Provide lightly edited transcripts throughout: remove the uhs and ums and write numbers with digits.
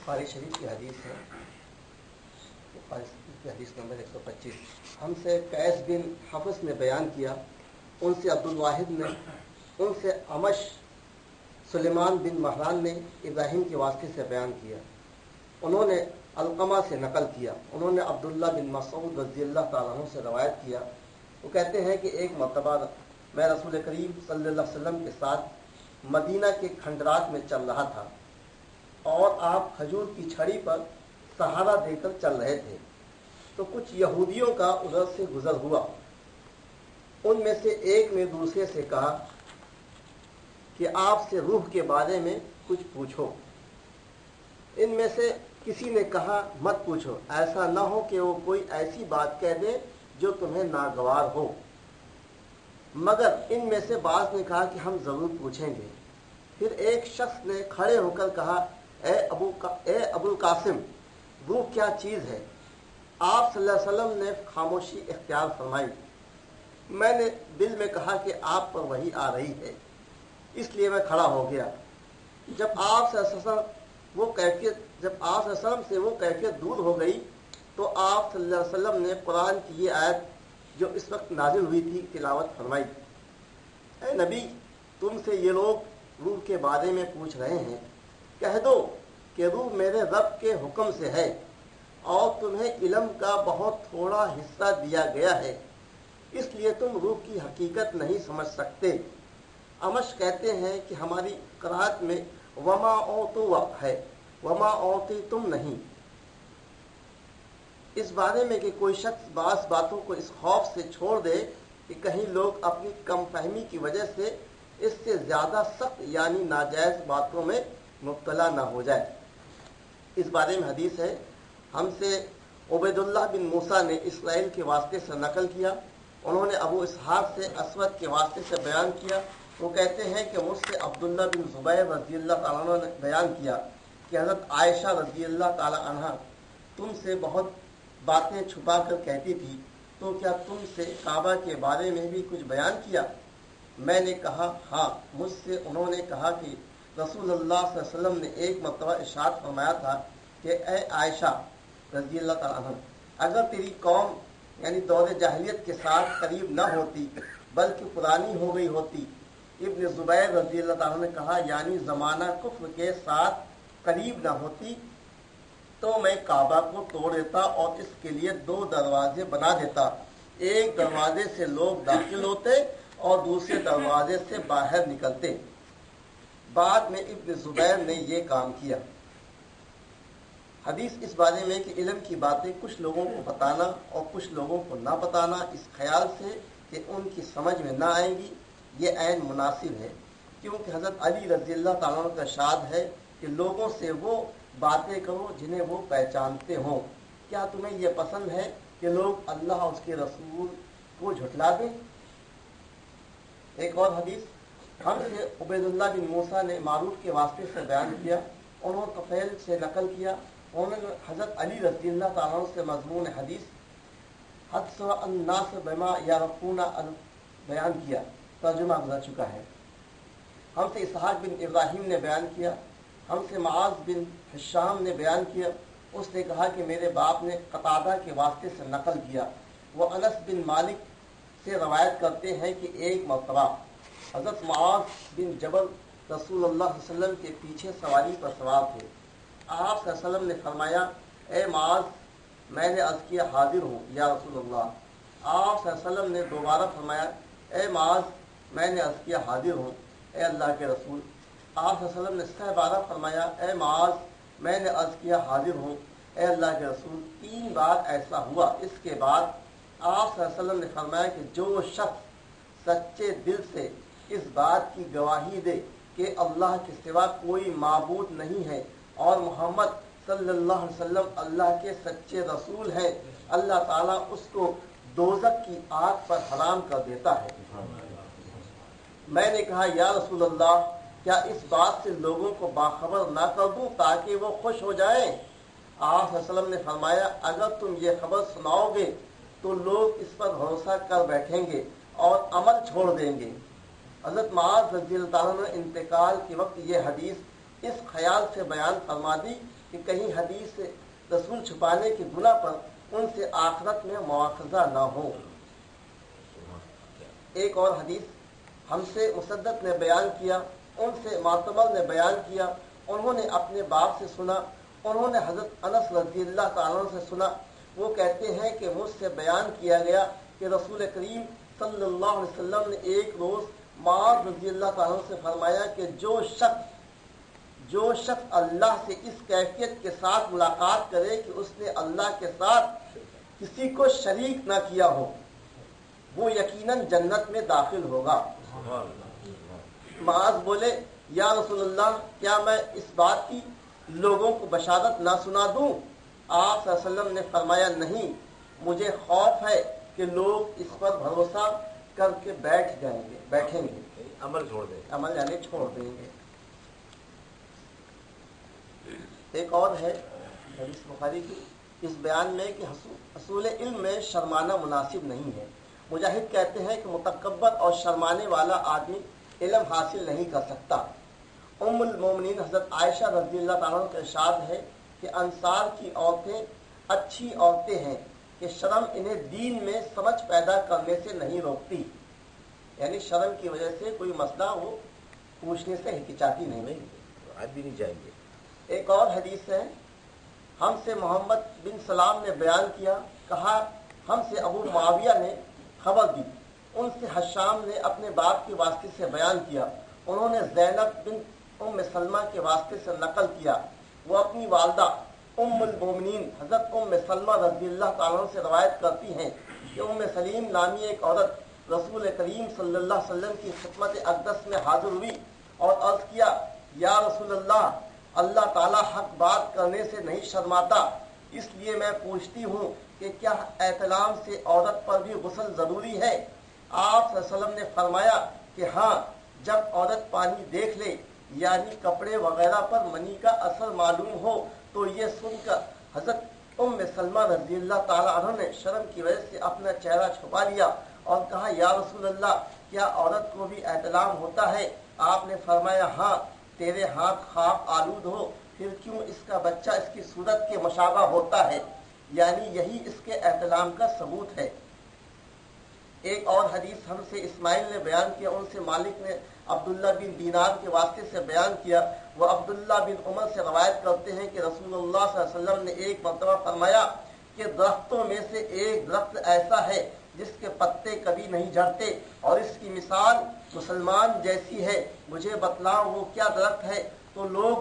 بخاری شریف کی حدیث ہے، بخاری شریف کی حدیث نمبر 125. ہم سے قیس بن حفص نے بیان کیا، ان سے عبد الواحد نے، ان سے عمش سلیمان بن مہران نے ابراہیم کے واسطے سے بیان کیا. انہوں نے علقمہ سے نقل کیا. انہوں نے عبداللہ بن مسعود رضی اللہ تعالیٰ عنہ سے روایت کیا. وہ کہتے ہیں کہ ایک مرتبہ میں رسول کریم صلی اللہ علیہ وسلم کے ساتھ مدینہ کے کھنڈرات میں چل رہا تھا اور آپ کھجور کی چھڑی پر سہارا دے کر چل رہے تھے تو کچھ یہودیوں کا ادھر سے گزر ہوا. ان میں سے ایک نے دوسرے سے کہا کہ آپ سے روح کے بارے میں کچھ پوچھو. ان میں سے کسی نے کہا مت پوچھو، ایسا نہ ہو کہ وہ کوئی ایسی بات کہہ دے جو تمہیں ناگوار ہو. مگر ان میں سے بعض نے کہا کہ ہم ضرور پوچھیں گے. پھر ایک شخص نے کھڑے ہو کر کہا اے ابو القاسم، روح کیا چیز ہے؟ آپ صلی اللہ علیہ وسلم نے خاموشی اختیار فرمائی. میں نے دل میں کہا کہ آپ پر وحی آ رہی ہے، اس لیے میں کھڑا ہو گیا. جب آپ صلی اللہ علیہ وسلم سے وہ کیفیت دور ہو گئی تو آپ صلی اللہ علیہ وسلم نے قرآن کی یہ آیت جو اس وقت نازل ہوئی تھی تلاوت فرمائی. اے نبی، تم سے یہ لوگ روح کے بارے میں پوچھ رہے ہیں، کہہ دو کہ روح میرے رب کے حکم سے ہے اور تمہیں علم کا بہت تھوڑا حصہ دیا گیا ہے، اس لیے تم روح کی حقیقت نہیں سمجھ سکتے. امش کہتے ہیں کہ ہماری قرات میں وما اوتو ہے، وما اوتی تم نہیں. اس بارے میں کہ کوئی شخص بعض باتوں کو اس خوف سے چھوڑ دے کہ کہیں لوگ اپنی کم فہمی کی وجہ سے اس سے زیادہ سخت یعنی ناجائز باتوں میں مبتلا نہ ہو جائے. اس بارے میں حدیث ہے. ہم سے عبید اللہ بن موسیٰ نے اسرائیل کے واسطے سے نقل کیا. انہوں نے ابو اسحاق سے اسود کے واسطے سے بیان کیا. وہ کہتے ہیں کہ مجھ سے عبداللہ بن زبیر رضی اللہ تعالیٰ عنہ نے بیان کیا کہ حضرت عائشہ رضی اللہ تعالیٰ عنہ تم سے بہت باتیں چھپا کر کہتی تھی، تو کیا تم سے کعبہ کے بارے میں بھی کچھ بیان کیا؟ میں نے کہا ہاں. مجھ سے انہوں نے کہا کہ رسول اللہ صلی اللہ علیہ وسلم نے ایک مرتبہ ارشاد فرمایا تھا کہ اے عائشہ رضی اللہ تعالیٰ عنہ، اگر تیری قوم یعنی دور جاہلیت کے ساتھ قریب نہ ہوتی بلکہ پرانی ہو گئی ہوتی. ابن زبیر رضی اللہ تعالیٰ نے کہا یعنی زمانہ کفر کے ساتھ قریب نہ ہوتی تو میں کعبہ کو توڑ دیتا اور اس کے لیے 2 دروازے بنا دیتا. ایک دروازے سے لوگ داخل ہوتے اور دوسرے دروازے سے باہر نکلتے. بعد میں ابن زبیر نے یہ کام کیا. حدیث اس بارے میں کہ علم کی باتیں کچھ لوگوں کو بتانا اور کچھ لوگوں کو نہ بتانا اس خیال سے کہ ان کی سمجھ میں نہ آئیں گی، یہ عین مناسب ہے، کیونکہ حضرت علی رضی اللہ تعالیٰ عنہ کا ارشاد ہے کہ لوگوں سے وہ باتیں کرو جنہیں وہ پہچانتے ہوں. کیا تمہیں یہ پسند ہے کہ لوگ اللہ اور اس کے رسول کو جھٹلا دیں؟ ایک اور حدیث ہم سے عبید اللہ بن موسیٰ نے معروف کے واسطے سے بیان کیا. انہوں نے طفیل سے نقل کیا. انہوں نے حضرت علی رضی اللہ تعالیٰ عنہ سے مضمون حدیث حدث الناس بما یعرفون بیان کیا. ترجمہ گزر چکا ہے. ہم سے اسحاق بن ابراہیم نے بیان کیا. ہم سے معاذ بن حشام نے بیان کیا. اس نے کہا کہ میرے باپ نے قتادہ کے واسطے سے نقل کیا. وہ انس بن مالک سے روایت کرتے ہیں کہ ایک مرتبہ حضرت معاذ بن جبل رسول اللہ صلی اللہ علیہ وسلم کے پیچھے سواری پر سوار تھے. آپ صلی اللہ علیہ وسلم نے فرمایا اے معاذ، میں نے عرض کیا حاضر ہوں یا رسول اللہ. آپ صلی اللہ علیہ وسلم نے دوبارہ فرمایا اے معاذ، میں نے عرض کیا حاضر ہوں اے اللہ کے رسول. آپ صلی اللہ علیہ وسلم نے 6 بار فرمایا اے معاذ، میں نے عرض کیا حاضر ہوں اے اللہ کے رسول. 3 بار ایسا ہوا. اس کے بعد آپ صلی اللہ علیہ وسلم نے فرمایا کہ جو شخص سچے دل سے اس بات کی گواہی دے کہ اللہ کے سوا کوئی معبود نہیں ہے اور محمد صلی اللہ علیہ وسلم اللہ کے سچے رسول ہیں، اللہ تعالیٰ اس کو دوزخ کی آگ پر حرام کر دیتا ہے. میں نے کہا یا رسول اللہ، کیا اس بات سے لوگوں کو باخبر نہ کر دوں تاکہ وہ خوش ہو جائیں؟ آپ صلی اللہ علیہ وسلم نے فرمایا اگر تم یہ خبر سناؤ گے تو لوگ اس پر بھروسہ کر بیٹھیں گے اور عمل چھوڑ دیں گے. حضرت معاذ رضی اللہ تعالیٰ نے انتقال کے وقت یہ حدیث اس خیال سے بیان فرما دی کہ کہیں حدیث رسول چھپانے کے گناہ پر ان سے آخرت میں مواخذہ نہ ہو۔ ایک اور حدیث ہم سے مسدد نے بیان کیا، ان سے معتمر نے بیان کیا، انہوں نے اپنے باپ سے سنا، انہوں نے حضرت انس رضی اللہ تعالیٰ عنہ سے سنا، وہ کہتے ہیں کہ مجھ سے بیان کیا گیا کہ رسول کریم صلی اللہ علیہ وسلم نے ایک روز معاذ رضی اللہ تعالیٰ عنہ سے فرمایا کہ جو شخص اللہ سے اس کیفیت کے ساتھ ملاقات کرے کہ اس نے اللہ کے ساتھ کسی کو شریک نہ کیا ہو، وہ یقیناً جنت میں داخل ہوگا۔ معاذ بولے یا رسول اللہ، کیا میں اس بات کی لوگوں کو بشارت نہ سنا دوں؟ آپ صلی اللہ علیہ وسلم نے فرمایا نہیں، مجھے خوف ہے کہ لوگ اس پر بھروسہ کر کے بیٹھیں گے، عمل یعنی چھوڑ دیں گے۔ ایک اور ہے حدیث بخاری کی اس بیان میں کہ حصول علم میں شرمانا مناسب نہیں ہے۔ مجاہد کہتے ہیں کہ متکبر اور شرمانے والا آدمی علم حاصل نہیں کر سکتا۔ ام المومنین حضرت عائشہ رضی اللہ تعالیٰ عنہ کا ارشاد ہے کہ انصار کی عورتیں اچھی عورتیں ہیں کہ شرم انہیں دین میں سمجھ پیدا کرنے سے نہیں روکتی، یعنی شرم کی وجہ سے کوئی مسئلہ وہ پوچھنے سے ہچکچاتی نہیں، آج بھی نہیں جائیں گے۔ ایک اور حدیث ہے، ہم سے محمد بن سلام نے بیان کیا، کہا ہم سے ابو معاویہ نے خبر دی، ان سے حشام نے اپنے باپ کے واسطے سے بیان کیا، انہوں نے زینب بن ام سلمہ کے واسطے سے نقل کیا، وہ اپنی والدہ ام المومنین حضرت ام سلمہ رضی اللہ تعالیٰ عنہ سے روایت کرتی ہیں کہ ام سلیم نامی ایک عورت رسول کریم صلی اللہ علیہ وسلم کی خدمت اقدس میں حاضر ہوئی اور عرض کیا، یا رسول اللہ، اللہ تعالیٰ حق بات کرنے سے نہیں شرماتا، اس لیے میں پوچھتی ہوں کہ کیا احتلام سے عورت پر بھی غسل ضروری ہے؟ آپ صلی اللہ علیہ وسلم نے فرمایا کہ ہاں، جب عورت پانی دیکھ لے یعنی کپڑے وغیرہ پر منی کا اثر معلوم ہو تو یہ سن کر حضرت ام سلمہ رضی اللہ تعالیٰ عنہ نے شرم کی وجہ سے اپنا چہرہ چھپا لیا اور کہا، یا رسول اللہ، کیا عورت کو بھی احتلام ہوتا ہے؟ آپ نے فرمایا، ہاں، تیرے ہاتھ خاک آلود ہو، پھر کیوں اس کا بچہ اس کی صورت کے مشابہ ہوتا ہے، یعنی یہی اس کے احتلام کا ثبوت ہے۔ ایک اور حدیث ہم سے اسماعیل نے بیان کیا، ان سے مالک نے عبداللہ بن دینار کے واسطے سے بیان کیا، وہ عبداللہ بن عمر سے روایت کرتے ہیں کہ رسول اللہ صلی اللہ علیہ وسلم نے ایک مرتبہ فرمایا کہ درختوں میں سے ایک درخت ایسا ہے جس کے پتے کبھی نہیں جھڑتے اور اس کی مثال مسلمان جیسی ہے، مجھے بتلاؤ وہ کیا درخت ہے؟ تو لوگ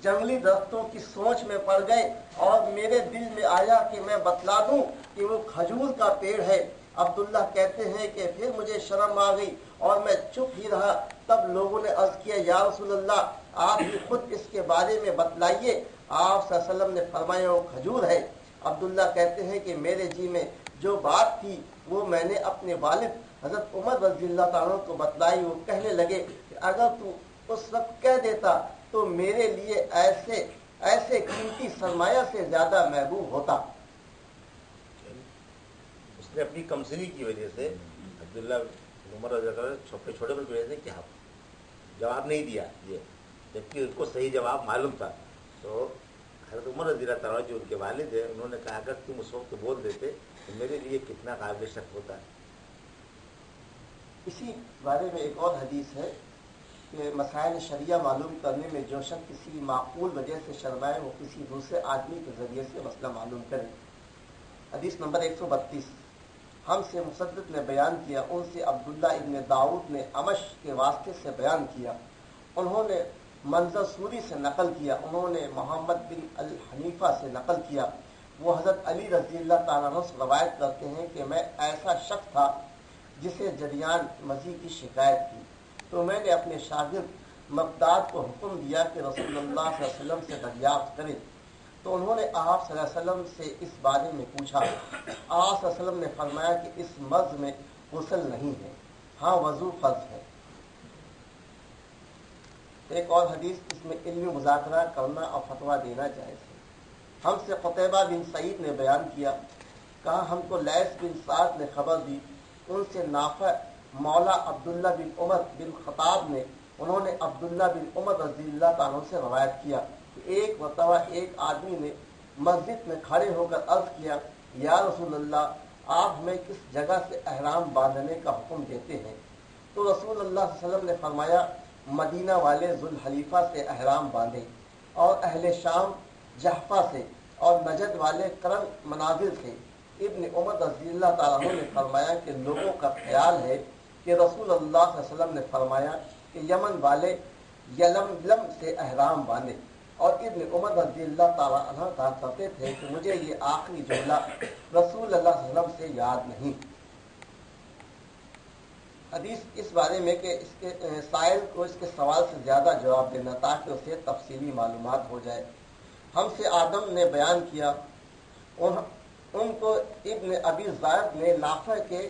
جنگلی درختوں کی سوچ میں پڑ گئے اور میرے دل میں آیا کہ میں بتلا دوں کہ وہ کھجور کا پیڑ ہے۔ عبداللہ کہتے ہیں کہ پھر مجھے شرم آ گئی اور میں چپ ہی رہا، تب لوگوں نے عرض کیا، یا رسول اللہ، آپ بھی خود اس کے بارے میں بتلائیے۔ آپ صلی اللہ علیہ وسلم نے فرمایا وہ کھجور ہے۔ عبداللہ کہتے ہیں کہ میرے جی میں جو بات تھی وہ میں نے اپنے والد حضرت عمر رضی اللہ تعالیٰ کو بتلائی۔ وہ کہنے لگے کہ اگر تو اس وقت کہہ دیتا تو میرے لیے ایسے قیمتی سرمایہ سے زیادہ محبوب ہوتا۔ اس نے اپنی کمسنی کی وجہ سے عبداللہ عمر رضی اللہ عنہ چھوٹے چھوٹے پر وجہ سے کیا جواب نہیں دیا، یہ جبکہ اس کو صحیح جواب معلوم تھا۔ تو حضرت عمر رضی اللہ تعالیٰ جو ان کے والد ہیں، انہوں نے کہا اگر تم اس وقت بول دیتے تو میرے لیے کتنا قابل شک ہوتا ہے۔ اسی بارے میں ایک اور حدیث ہے کہ مسائل شریعہ معلوم کرنے میں جو شخص کسی معقول وجہ سے شرمائے وہ کسی دوسرے آدمی کے ذریعے سے مسئلہ معلوم کرے۔ حدیث نمبر 132 ہم سے مسدد نے بیان کیا، ان سے عبداللہ ابن داؤد نے امش کے واسطے سے بیان کیا، انہوں نے منظر سوری سے نقل کیا، انہوں نے محمد بن الحنیفہ سے نقل کیا، وہ حضرت علی رضی اللہ تعالیٰ عنہ سے روایت کرتے ہیں کہ میں ایسا شخص تھا جسے جریان مزی کی شکایت تھی، تو میں نے اپنے شاگرد مقداد کو حکم دیا کہ رسول اللہ صلی اللہ علیہ وسلم سے دریافت کرے، تو انہوں نے آپ صلی اللہ علیہ وسلم سے اس بارے میں پوچھا۔ آپ صلی اللہ علیہ وسلم نے فرمایا کہ اس مرض میں غسل نہیں ہے، ہاں وضو فرض ہے۔ ایک اور حدیث اس میں علمی مذاکرہ کرنا اور فتویٰ دینا جائز ہے۔ ہم سے قتیبہ بن سعید نے بیان کیا، کہا ہم کو لیث بن سعد نے خبر دی، ان سے نافع مولا عبداللہ بن عمر بن خطاب نے، انہوں نے عبداللہ بن عمر رضی اللہ تعالیٰ سے روایت کیا، کہ ایک مرتبہ ایک آدمی نے مسجد میں کھڑے ہو کر عرض کیا یا رسول اللہ آپ ہمیں کس جگہ سے احرام باندھنے کا حکم دیتے ہیں؟ تو رسول اللہ صلی اللہ علیہ وسلم نے فرمایا مدینہ والے ذوالحلیفہ سے احرام باندھیں اور اہل شام جحفہ سے اور نجد والے قرن منازل سے۔ ابن عمر رضی اللہ تعالیٰ عنہ نے فرمایا کہ لوگوں کا خیال ہے کہ رسول اللہ صلی اللہ علیہ وسلم نے فرمایا کہ یمن والے یلملم سے احرام باندھے، اور ابن عمر رضی اللہ تعالیٰ عنہ کہا کرتے تھے کہ مجھے یہ آخری جملہ رسول اللہ صلی اللہ علیہ وسلم سے یاد نہیں۔ حدیث اس بارے میں کہ اس کے سائل کو اس کے سوال سے زیادہ جواب دینا تاکہ اسے تفصیلی معلومات ہو جائے۔ ہم سے آدم نے بیان کیا، ان کو ابن ابی زائد نے نافع کے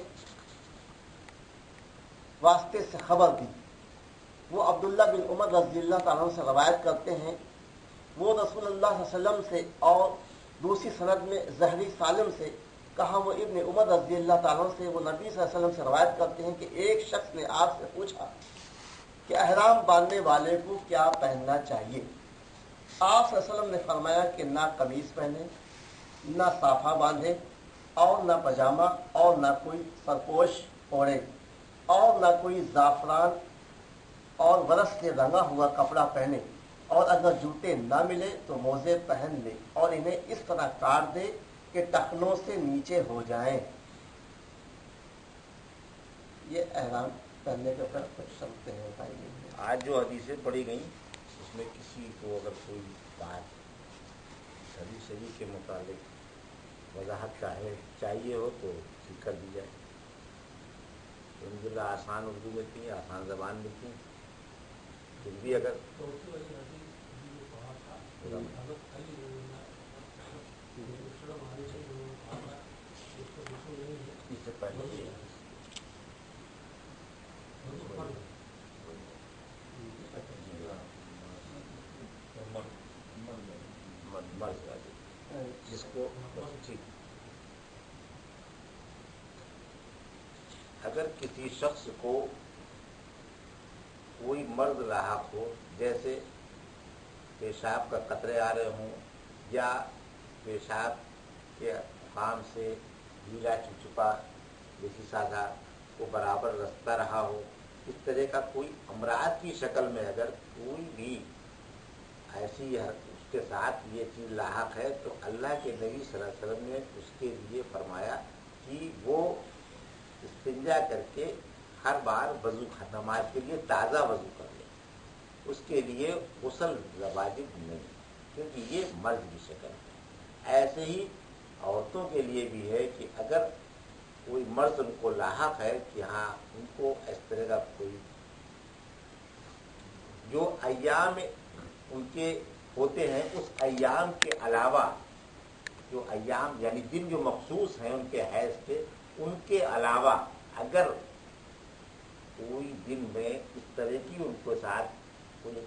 واسطے سے خبر دی۔ وہ عبداللہ بن عمر رضی اللہ تعالیٰ عنہ سے روایت کرتے ہیں، وہ رسول اللہ صلی اللہ علیہ وسلم سے اور دوسری سند میں زہری سالم سے کہا وہ ابن عمر رضی اللہ تعالیٰ عنہ سے وہ نبی صلی اللہ علیہ وسلم سے روایت کرتے ہیں کہ ایک شخص نے آپ سے پوچھا کہ احرام باندھنے والے کو کیا پہننا چاہیے؟ آپ صلی اللہ علیہ وسلم نے فرمایا کہ نہ قمیص پہنے، نہ صافہ باندھے، اور نہ پاجامہ، اور نہ کوئی سرپوش اوڑھے، اور نہ کوئی زعفران اور برس سے رنگا ہوا کپڑا پہنے، اور اگر جوتے نہ ملے تو موزے پہن لے اور انہیں اس طرح کاٹ دے کہ ٹخنوں سے نیچے ہو جائیں۔ یہ احرام پہننے کے اوپر کچھ شرطیں ہیں بتائیے۔ آج جو حدیثیں پڑھی گئیں اس میں کسی کو اگر کوئی بات حدیث شریف کے متعلق وضاحت چاہیے ہو تو ٹھیک کر دی جائے۔ الحمدللہ آسان اردو میں تھی، آسان زبان میں تھی، پھر بھی اگر اس سے پہلے جس کو ٹھیک اگر کسی شخص کو کوئی مرض لاحق ہو، جیسے پیشاب کا قطرے آ رہے ہوں یا پیشاب کے خام سے گیلا چپچپا جیسی سادہ کو برابر رستا رہا ہو، اس طرح کا کوئی امراض کی شکل میں اگر کوئی بھی ایسی اس کے ساتھ یہ چیز لاحق ہے تو اللہ کے نبی صلی اللہ علیہ وسلم نے اس کے لیے فرمایا کہ وہ استنجا کر کے ہر بار وضو نماز کے لیے تازہ وضو کر لے، اس کے لیے غسل واجب نہیں، کیونکہ یہ مرض کی شکل ہے۔ ایسے ہی عورتوں کے لیے بھی ہے کہ اگر کوئی مرض ان کو لاحق ہے کہ ہاں ان کو اس طرح کا کوئی جو ایام ان کے ہوتے ہیں اس ایام کے علاوہ جو ایام یعنی دن جو مخصوص ہیں ان کے حیض کے، ان کے علاوہ اگر کوئی دن میں اس طرح کی ان کے ساتھ کوئی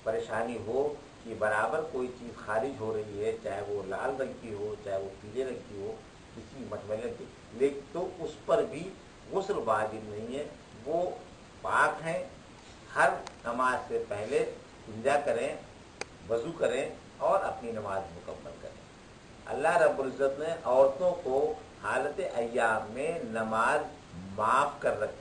پریشانی ہو کہ برابر کوئی چیز خارج ہو رہی ہے، چاہے وہ لال رنگ کی ہو چاہے وہ پیلے رنگ کی ہو، کسی مٹملے کی، لیکن تو اس پر بھی غسل واجب نہیں ہے، وہ پاک ہیں۔ ہر نماز سے پہلے استنجا کریں، وضو کریں اور اپنی نماز مکمل کریں۔ اللہ رب العزت نے عورتوں کو حالت ایام میں نماز معاف کر رکھی۔